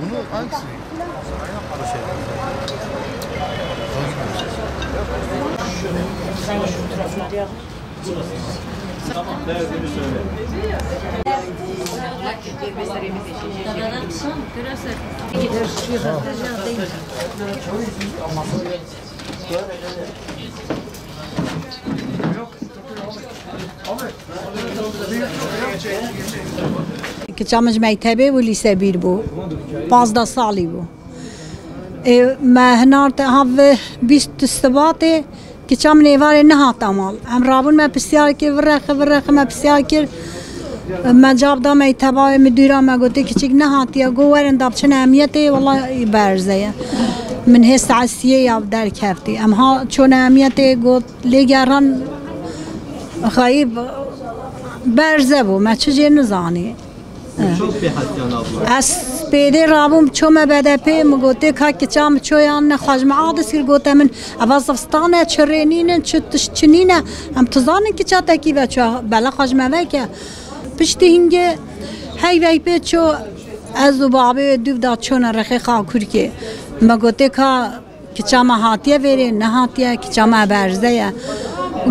Bunu hangisi? Tamam, derdini söyle. کچامج مکتبه و لیسه بیر بو 15 سالی بو ما هنارت هاو 20 سباته کچام نیواره نهات عمل هم رابون ما بسیار کر ورق ما بسیار کر ما جاب دا مکتبه مدیرا ما گوته کچک نهاتی گو ورن داب چن اهمیته والله برزه من هست عسیه یا در کفتی ام ها چون اهمیته گوت لگران خایب برزه بو ما چجه نزانی Çok bir hatyan abla. از پیده رابم چوم بده پی مگوته که کچام چویان خواجم عادس کر گوته من اوازفستانه چرینینه چنینه هم تزانه که چه تکی و چه بلا خواجم اوه که پشتی هنگه هی وی پی چو از و بابه دو دا چون رخی خواه کر که مگوته که کچام هاتیه ویره نهاتیه کچام برزه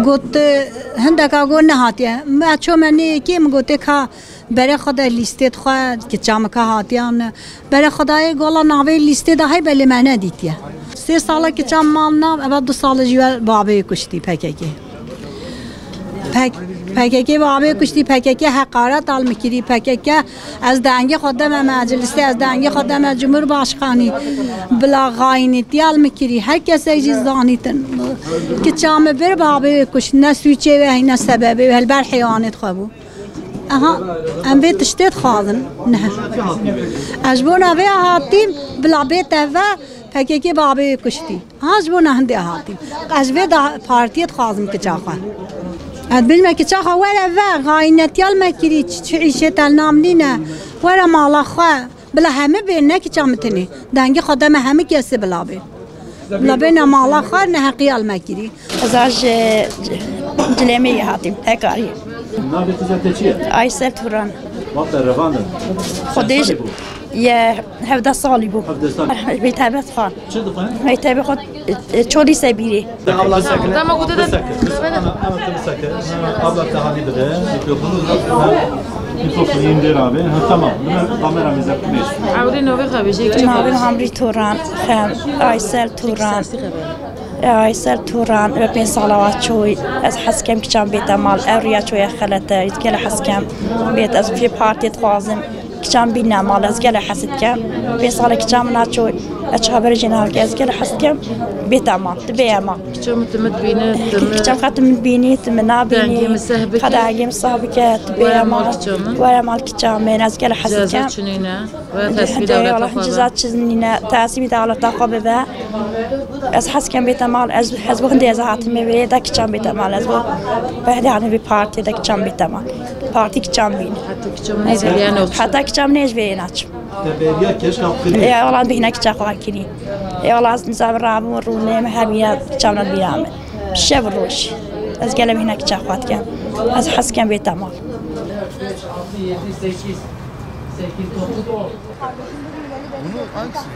گوته هندکا گو نهاتیه ما چو منی که مگوته که برای خدا لیستت خواهد که چامکا هاتیان برای خدای گولا ناوی لیسته ده های بله منه دیتیه 3 ساله که چام مالنا اول 2 سال جوال بابه کشتی پککی بابه کشتی پککی حقارت آل میکری پککی از دنگ خودم مجلسی از دنگ خودم جمهور باشخانی بلا غاینتی آل میکری هر کس ایجی زانیتن که چام بر بابه کشتی نه سوچه و هی نه سببه و هلبر حیوانت خوابو aha em vê tiştê dixwazin ne ez ji bo navê hatîm bila bê te ve PKK babê kuştî ha ji bo hindê hatîm ez vê partiyê dixwazim kiça xwe ez bilme kiça xwe were ve gaynetiyal me kirî çi îşê telnamdîne were mala xwe bila hemî bê ne kiça min tinê dengê xwe de me hemî kesî bila bê bila bê ne mala xwe ne heqîyal me kirî ez Cilemê hatîm hekarî Navê te çi ye? Aysel Turan Vaqte revandin. Xwedê ye 17 salî bû 17 sal. Mektebê xwe Çi dixwin? mektebê xwe çolî sebîrê Abla sakine. Ama kudu da. Ama te sakine. Abla te halî bide. Mikrofonu mikrofonu indir abi. Ha tamam. Bunu kameramıza koymuş. عوری نوی خبیشه که navê Hamrî Turan xem Aysel Turan Aysel Turan ve 5 sala çoy ez heskem kiçam bêta mal evriya çoya xelete gele heskem bêt ez fi partiye dixwazim kiçam bîne mal ez gele hesetkem 5 sala kiçam na çoy ez haber jinav ez gele hesetkem bêta mal dibe mal چون متمد بینه kiçam xatim bîni tim na bîni xadagim sabike dibe mal ve mal kiçam ez gele hesetkem جازت چنینه و تصویر دولت Allah cezat çiznine tasimi devleta qabe از حس کم بیت مال از وقت دیزات می‌بینی دک چم بیت مال از وقت بعد یعنی به پارتی دک چم بیت مال پارتی چم بین حتی که چون نیزیانه حتی چم نیز بیناچ Teberiya keşke akıllı. یا والله بینک چه خواهی کنی یا والله از نزار رابم رونه مهمیه چم نبیام شب روش از گله بینک چه خواهد کم از حس کم بیت مال Bunu hangisi?